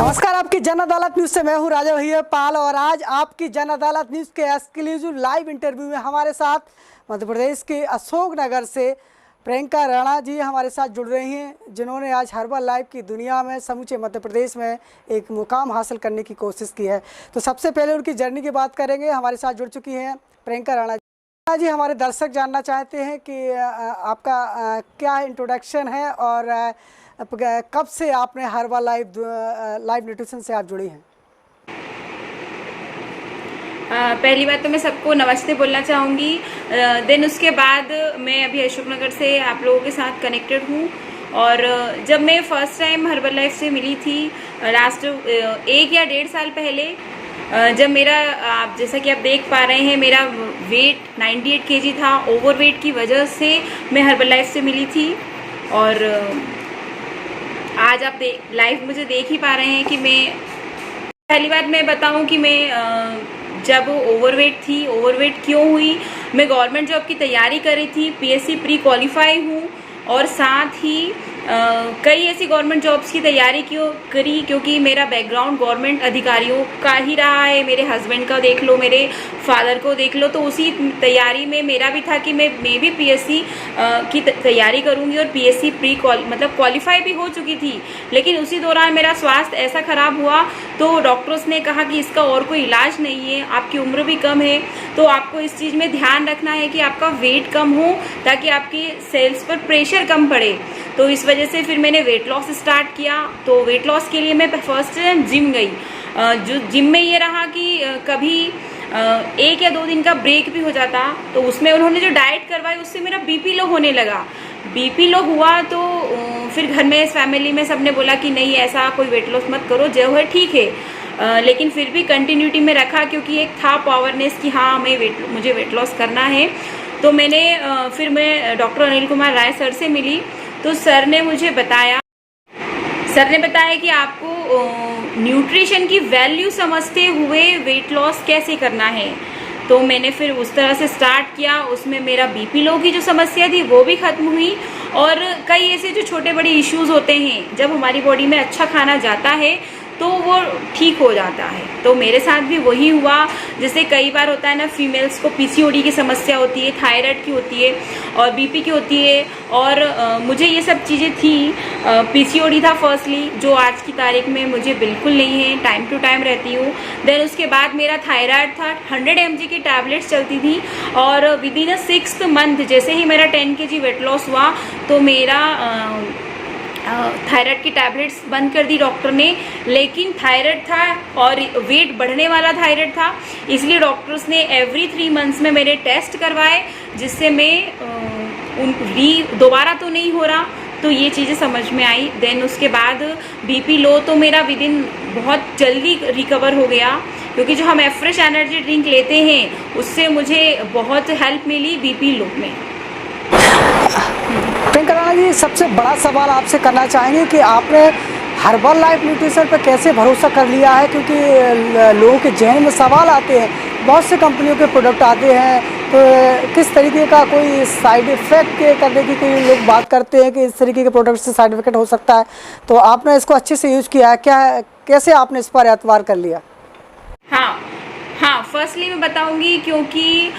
नमस्कार, आपकी जन अदालत न्यूज से मैं हूं राजा भैया पाल और आज आपकी जन अदालत न्यूज के एक्सक्लूसिव लाइव इंटरव्यू में हमारे साथ मध्य प्रदेश के अशोकनगर से प्रियंका राणा जी हमारे साथ जुड़ रही हैं, जिन्होंने आज हर्बल लाइफ की दुनिया में समूचे मध्य प्रदेश में एक मुकाम हासिल करने की कोशिश की है। तो सबसे पहले उनकी जर्नी की बात करेंगे। हमारे साथ जुड़ चुकी हैं प्रियंका राणा जी। हमारे दर्शक जानना चाहते हैं कि आपका क्या इंट्रोडक्शन है और कब से आपने हर्बल लाइफ न्यूट्रिशन से आप जुड़ी हैं? पहली बात तो मैं सबको नमस्ते बोलना चाहूँगी। देन उसके बाद मैं अभी अशोकनगर से आप लोगों के साथ कनेक्टेड हूँ। और जब मैं फर्स्ट टाइम हर्बल लाइफ से मिली थी लास्ट 1 या 1.5 साल पहले, जब मेरा आप जैसा कि आप देख पा रहे हैं मेरा वेट 98 kg था। ओवरवेट की वजह से मैं हर्बल लाइफ से मिली थी और आज आप लाइव मुझे देख ही पा रहे हैं कि मैं पहली बात मैं बताऊं कि मैं जब ओवरवेट थी, ओवरवेट क्यों हुई, मैं गवर्नमेंट जॉब की तैयारी कर रही थी, पीएससी प्री क्वालिफाई हूँ और साथ ही कई ऐसी गवर्नमेंट जॉब्स की तैयारी करी क्योंकि मेरा बैकग्राउंड गवर्नमेंट अधिकारियों का ही रहा है। मेरे हस्बैंड का देख लो, मेरे फादर को देख लो, तो उसी तैयारी में मेरा भी था कि मैं भी पीएससी की तैयारी करूंगी और पीएससी प्री मतलब क्वालिफाई भी हो चुकी थी। लेकिन उसी दौरान मेरा स्वास्थ्य ऐसा खराब हुआ तो डॉक्टर्स ने कहा कि इसका और कोई इलाज नहीं है, आपकी उम्र भी कम है, तो आपको इस चीज़ में ध्यान रखना है कि आपका वेट कम हो ताकि आपकी सेल्स पर प्रेशर कम पड़े। तो इस वजह से फिर मैंने वेट लॉस स्टार्ट किया। तो वेट लॉस के लिए मैं फर्स्ट टाइम जिम गई। जो जिम में ये रहा कि कभी 1 या 2 दिन का ब्रेक भी हो जाता, तो उसमें उन्होंने जो डाइट करवाई उससे मेरा बीपी लो होने लगा। बीपी लो हुआ तो फिर घर में फैमिली में सबने बोला कि नहीं ऐसा कोई वेट लॉस मत करो, जो है ठीक है। लेकिन फिर भी कंटिन्यूटी में रखा क्योंकि एक था पावरनेस कि हाँ मुझे वेट लॉस करना है। तो फिर मैं डॉक्टर अनिल कुमार राय सर से मिली। तो सर ने बताया कि आपको न्यूट्रिशन की वैल्यू समझते हुए वेट लॉस कैसे करना है। तो मैंने फिर उस तरह से स्टार्ट किया। उसमें मेरा बीपी लो की जो समस्या थी वो भी खत्म हुई और कई ऐसे जो छोटे बड़े इश्यूज होते हैं जब हमारी बॉडी में अच्छा खाना जाता है तो वो ठीक हो जाता है। तो मेरे साथ भी वही हुआ। जैसे कई बार होता है ना, फीमेल्स को पीसीओडी की समस्या होती है, थायराइड की होती है और बीपी की होती है और मुझे ये सब चीज़ें थी। पीसीओडी था फर्स्टली, जो आज की तारीख में मुझे बिल्कुल नहीं है, टाइम टू टाइम रहती हूँ। देन उसके बाद मेरा थायराइड था, 100 mg की टैबलेट्स चलती थी और विद इन 6th मंथ जैसे ही मेरा 10 kg वेट लॉस हुआ तो मेरा थायराइड की टैबलेट्स बंद कर दी डॉक्टर ने। लेकिन थायराइड था और वेट बढ़ने वाला थायराइड था, इसलिए डॉक्टर्स ने एवरी 3 मंथ्स में मेरे टेस्ट करवाए, जिससे मैं दोबारा तो नहीं हो रहा। तो ये चीज़ें समझ में आई। देन उसके बाद बीपी लो तो मेरा विदिन बहुत जल्दी रिकवर हो गया क्योंकि जो हम फ्रेश एनर्जी ड्रिंक लेते हैं उससे मुझे बहुत हेल्प मिली बीपी लो में। प्रियंका राणा जी, सबसे बड़ा सवाल आपसे करना चाहेंगे कि आपने हर्बल लाइफ न्यूट्रिशन पर कैसे भरोसा कर लिया है, क्योंकि लोगों के जहन में सवाल आते हैं, बहुत से कंपनियों के प्रोडक्ट आते हैं, तो किस तरीके का कोई साइड इफ़ेक्ट करने की कोई लोग बात करते हैं कि इस तरीके के प्रोडक्ट से साइड इफेक्ट हो सकता है, तो आपने इसको अच्छे से यूज़ किया है क्या? कैसे आपने इस पर एतबार कर लिया? हाँ, फर्स्टली मैं बताऊंगी क्योंकि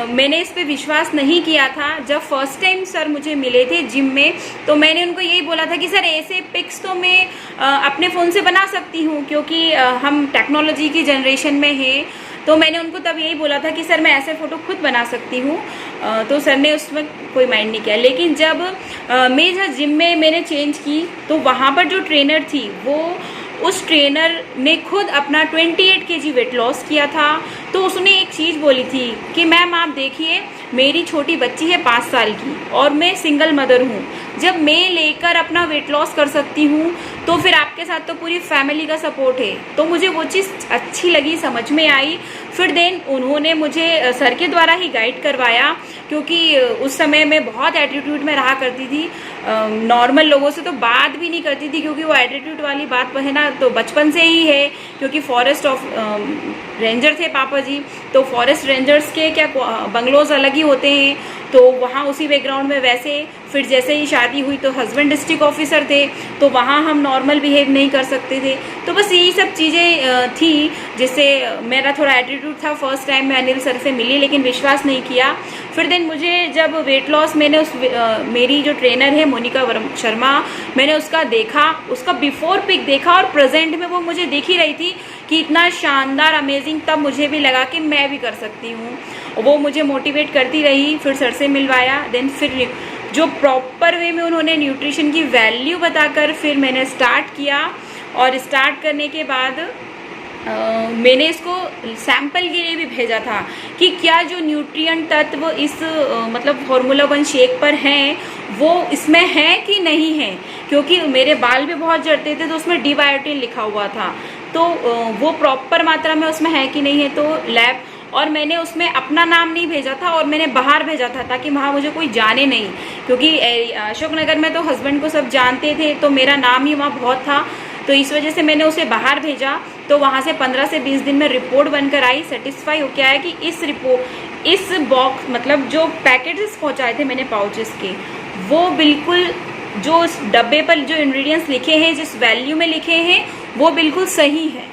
मैंने इस पे विश्वास नहीं किया था। जब फर्स्ट टाइम सर मुझे मिले थे जिम में तो मैंने उनको यही बोला था कि सर ऐसे पिक्स तो मैं अपने फ़ोन से बना सकती हूँ क्योंकि हम टेक्नोलॉजी की जनरेशन में हैं। तो मैंने उनको तब यही बोला था कि सर मैं ऐसे फ़ोटो खुद बना सकती हूँ। तो सर ने उस वक्त कोई माइंड नहीं किया। लेकिन जब मैं जहाँ जिम में मैंने चेंज की तो वहाँ पर जो ट्रेनर थी उस ट्रेनर ने खुद अपना 28 kg वेट लॉस किया था। तो उसने एक चीज़ बोली थी कि मैम आप देखिए, मेरी छोटी बच्ची है 5 साल की और मैं सिंगल मदर हूँ। जब मैं लेकर अपना वेट लॉस कर सकती हूँ तो फिर आपके साथ तो पूरी फैमिली का सपोर्ट है। तो मुझे वो चीज़ अच्छी लगी, समझ में आई। फिर देन उन्होंने मुझे सर के द्वारा ही गाइड करवाया क्योंकि उस समय मैं बहुत एटीट्यूड में रहा करती थी, नॉर्मल लोगों से तो बात भी नहीं करती थी क्योंकि वो एटीट्यूड वाली बात है ना, तो बचपन से ही है क्योंकि फॉरेस्ट रेंजर थे पापा जी। तो फॉरेस्ट रेंजर्स के क्या बंगलोज अलग ही होते हैं, तो वहाँ उसी बैकग्राउंड में वैसे फिर जैसे ही शादी हुई तो हस्बैंड डिस्ट्रिक्ट ऑफिसर थे, तो वहाँ हम नॉर्मल बिहेव नहीं कर सकते थे। तो बस यही सब चीज़ें थी जिससे मेरा थोड़ा एटीट्यूड था। फर्स्ट टाइम मैं अनिल सर से मिली लेकिन विश्वास नहीं किया। फिर देन मुझे जब वेट लॉस मैंने मेरी जो ट्रेनर है मोनिका शर्मा, मैंने उसका देखा, उसका बिफोर पिक देखा और प्रेजेंट में वो मुझे दिख ही रही थी कि इतना शानदार अमेजिंग, तब मुझे भी लगा कि मैं भी कर सकती हूँ। वो मुझे मोटिवेट करती रही, फिर सर से मिलवाया। देन फिर जो प्रॉपर वे में उन्होंने न्यूट्रिशन की वैल्यू बताकर फिर मैंने स्टार्ट किया। और स्टार्ट करने के बाद मैंने इसको सैंपल के लिए भी भेजा था कि क्या जो न्यूट्रिएंट तत्व इस मतलब फार्मूला 1 शेक पर हैं वो इसमें है कि नहीं है, क्योंकि मेरे बाल भी बहुत झड़ते थे तो उसमें डीबायोटिन लिखा हुआ था, तो वो प्रॉपर मात्रा में उसमें है कि नहीं है। तो लैब, और मैंने उसमें अपना नाम नहीं भेजा था और मैंने बाहर भेजा था ताकि वहाँ मुझे कोई जाने नहीं, क्योंकि अशोकनगर में तो हस्बैंड को सब जानते थे तो मेरा नाम ही वहाँ बहुत था, तो इस वजह से मैंने उसे बाहर भेजा। तो वहाँ से 15 से 20 दिन में रिपोर्ट बनकर आई। सेटिस्फाई हो क्या है कि इस बॉक्स मतलब जो पैकेट्स पहुँचाए थे मैंने पाउचेस के, वो बिल्कुल जो उस डब्बे पर जो इंग्रेडिएंट्स लिखे हैं, जिस वैल्यू में लिखे हैं, वो बिल्कुल सही है।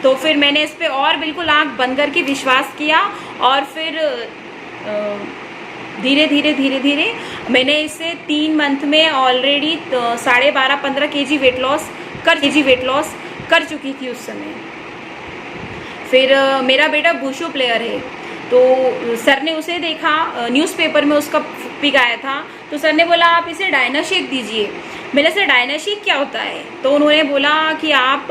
तो फिर मैंने इस पे और बिल्कुल आंख बंद करके विश्वास किया और फिर धीरे धीरे मैंने इससे 3 मंथ में ऑलरेडी 12.5-15 केजी वेट लॉस कर चुकी थी उस समय। फिर मेरा बेटा वुशु प्लेयर है, तो सर ने उसे देखा, न्यूज़पेपर में उसका पिक आया था, तो सर ने बोला आप इसे डायना शेक दीजिए। मैंने सर डायना शेक क्या होता है? तो उन्होंने बोला कि आप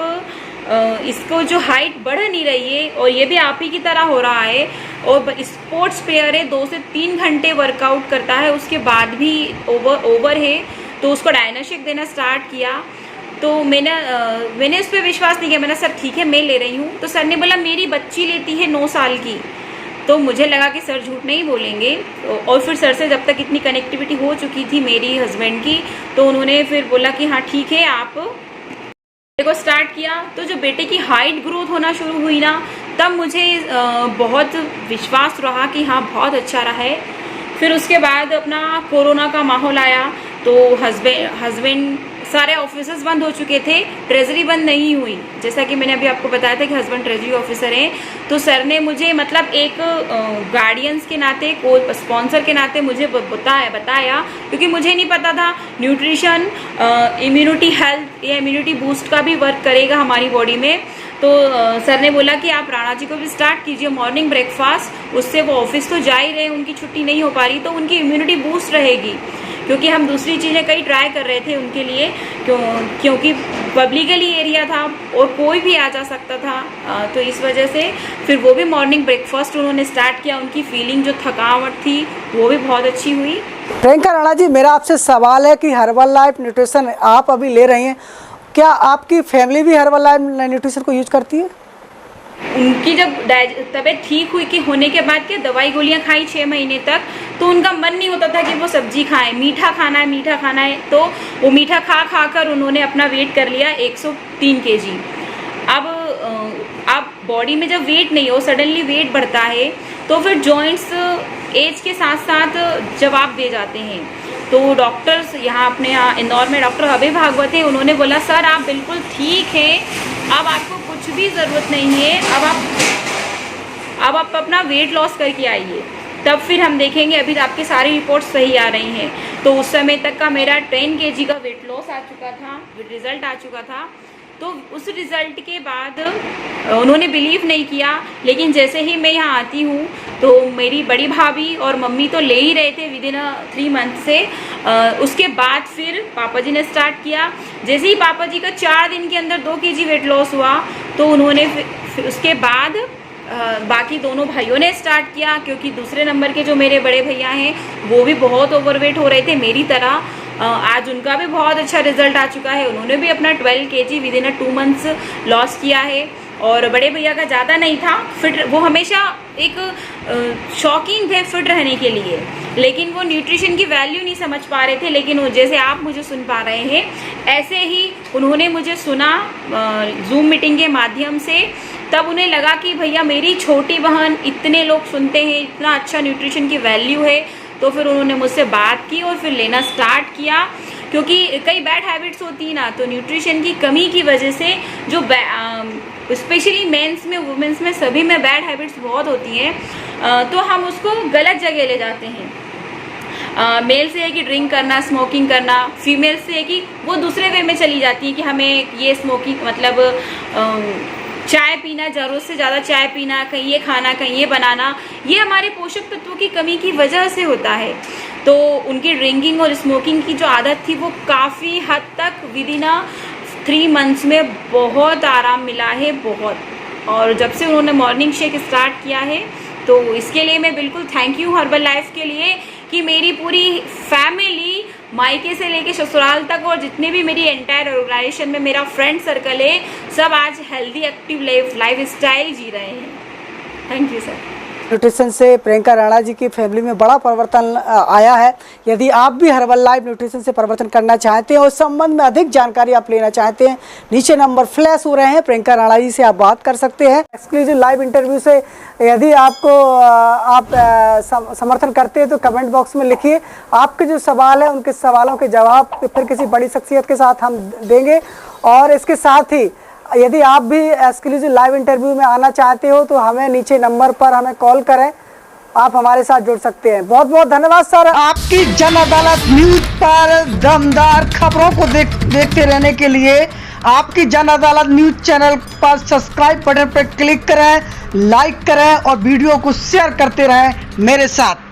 इसको जो हाइट बढ़ नहीं रही है और ये भी आप ही की तरह हो रहा है और स्पोर्ट्स प्लेयर है, 2 से 3 घंटे वर्कआउट करता है उसके बाद भी ओवर है, तो उसको डायना शेक देना स्टार्ट किया। तो मैंने उस पर विश्वास नहीं किया। मैंने सर ठीक है मैं ले रही हूँ। तो सर ने बोला मेरी बच्ची लेती है 9 साल की। तो मुझे लगा कि सर झूठ नहीं बोलेंगे, और फिर सर से जब तक इतनी कनेक्टिविटी हो चुकी थी मेरी हस्बैंड की, तो उन्होंने फिर बोला कि हाँ ठीक है आप को स्टार्ट किया। तो जब बेटे की हाइट ग्रोथ होना शुरू हुई ना, तब मुझे बहुत विश्वास रहा कि हाँ बहुत अच्छा रहा है। फिर उसके बाद अपना कोरोना का माहौल आया, तो हस्बैंड सारे ऑफिसर्स बंद हो चुके थे, ट्रेजरी बंद नहीं हुई। जैसा कि मैंने अभी आपको बताया था कि हस्बैंड ट्रेजरी ऑफिसर हैं, तो सर ने मुझे मतलब एक गार्डियंस के नाते, को स्पॉन्सर के नाते मुझे बताया, क्योंकि मुझे नहीं पता था न्यूट्रिशन इम्यूनिटी हेल्थ या इम्यूनिटी बूस्ट का भी वर्क करेगा हमारी बॉडी में। तो सर ने बोला कि आप राणा जी को भी स्टार्ट कीजिए मॉर्निंग ब्रेकफास्ट, उससे वो ऑफिस तो जा ही रहे, उनकी छुट्टी नहीं हो पा रही, तो उनकी इम्यूनिटी बूस्ट रहेगी। क्योंकि हम दूसरी चीज़ें कई ट्राई कर रहे थे उनके लिए, क्योंकि पब्लिकली एरिया था और कोई भी आ जा सकता था, तो इस वजह से फिर वो भी मॉर्निंग ब्रेकफास्ट उन्होंने स्टार्ट किया। उनकी फीलिंग जो थकावट थी वो भी बहुत अच्छी हुई। प्रियंका राणा जी, मेरा आपसे सवाल है कि हर्बल लाइफ न्यूट्रिशन आप अभी ले रही हैं, क्या आपकी फैमिली भी हर्बल लाइफ न्यूट्रिशन को यूज करती है? उनकी जब तबीयत ठीक हुई कि होने के बाद क्या दवाई गोलियां खाई 6 महीने तक, तो उनका मन नहीं होता था कि वो सब्जी खाएं, मीठा खाना है, तो वो मीठा खा कर उन्होंने अपना वेट कर लिया 103 केजी। अब बॉडी में जब वेट नहीं हो, सडनली वेट बढ़ता है, तो फिर जॉइंट्स एज के साथ साथ जवाब दे जाते हैं। तो डॉक्टर्स यहाँ अपने यहाँ इंदौर में डॉक्टर अभय भागवत है, उन्होंने बोला सर आप बिल्कुल ठीक हैं, अब आपको कुछ भी ज़रूरत नहीं है, अब आप अपना वेट लॉस करके आइए, तब फिर हम देखेंगे। अभी आपकी सारी रिपोर्ट्स सही आ रही हैं। तो उस समय तक का मेरा 10 केजी का वेट लॉस आ चुका था, रिजल्ट आ चुका था। तो उस रिज़ल्ट के बाद उन्होंने बिलीव नहीं किया, लेकिन जैसे ही मैं यहाँ आती हूँ तो मेरी बड़ी भाभी और मम्मी तो ले ही रहे थे विदिन 3 मंथ से। उसके बाद फिर पापा जी ने स्टार्ट किया। जैसे ही पापा जी का 4 दिन के अंदर 2 केजी वेट लॉस हुआ, तो उन्होंने फिर उसके बाद बाकी दोनों भाइयों ने स्टार्ट किया, क्योंकि दूसरे नंबर के जो मेरे बड़े भैया हैं वो भी बहुत ओवरवेट हो रहे थे मेरी तरह। आज उनका भी बहुत अच्छा रिजल्ट आ चुका है, उन्होंने भी अपना 12 केजी विदिन 2 मंथ्स लॉस किया है। और बड़े भैया का ज़्यादा नहीं था, फिट, वो हमेशा एक शौकीन थे फिट रहने के लिए, लेकिन वो न्यूट्रिशन की वैल्यू नहीं समझ पा रहे थे। लेकिन जैसे आप मुझे सुन पा रहे हैं, ऐसे ही उन्होंने मुझे सुना जूम मीटिंग के माध्यम से। तब उन्हें लगा कि भैया मेरी छोटी बहन, इतने लोग सुनते हैं, इतना अच्छा न्यूट्रिशन की वैल्यू है, तो फिर उन्होंने मुझसे बात की और फिर लेना स्टार्ट किया, क्योंकि कई बैड हैबिट्स होती है ना, तो न्यूट्रिशन की कमी की वजह से जो स्पेशली मेंस में, वुमेंस में, सभी में बैड हैबिट्स बहुत होती हैं, तो हम उसको गलत जगह ले जाते हैं। मेल से है कि ड्रिंक करना, स्मोकिंग करना, फीमेल से है कि वो दूसरे वे में चली जाती है कि हमें ये स्मोकिंग मतलब चाय पीना, ज़रूरत से ज़्यादा चाय पीना, कहीं ये खाना, कहीं ये बनाना, ये हमारे पोषक तत्वों की कमी की वजह से होता है। तो उनकी ड्रिंकिंग और स्मोकिंग की जो आदत थी वो काफ़ी हद तक विद इन 3 मंथ्स में बहुत आराम मिला है, बहुत। और जब से उन्होंने मॉर्निंग शेक स्टार्ट किया है, तो इसके लिए मैं बिल्कुल थैंक यू हर्बल लाइफ के लिए कि मेरी पूरी फैमिली मायके से लेके ससुराल तक और जितने भी मेरी एंटायर ऑर्गेनाइजेशन में मेरा फ्रेंड सर्कल है, सब आज हेल्दी एक्टिव लाइफ स्टाइल जी रहे हैं। Thank you sir. न्यूट्रिशन से प्रियंका राणा जी की फैमिली में बड़ा परिवर्तन आया है। यदि आप भी हर्बल लाइफ न्यूट्रिशन से परिवर्तन करना चाहते हैं और इस संबंध में अधिक जानकारी आप लेना चाहते हैं, नीचे नंबर फ्लैश हो रहे हैं, प्रियंका राणा जी से आप बात कर सकते हैं। एक्सक्लूसिव लाइव इंटरव्यू से यदि आपको समर्थन करते हैं तो कमेंट बॉक्स में लिखिए। आपके जो सवाल है उनके सवालों के जवाब फिर किसी बड़ी शख्सियत के साथ हम देंगे। और इसके साथ ही यदि आप भी एक्सक्लूसिव लाइव इंटरव्यू में आना चाहते हो तो हमें नीचे नंबर पर हमें कॉल करें, आप हमारे साथ जुड़ सकते हैं। बहुत बहुत धन्यवाद सर। आपकी जन अदालत न्यूज पर दमदार खबरों को देखते रहने के लिए आपकी जन अदालत न्यूज चैनल पर सब्सक्राइब बटन पर क्लिक करें, लाइक करें और वीडियो को शेयर करते रहें मेरे साथ।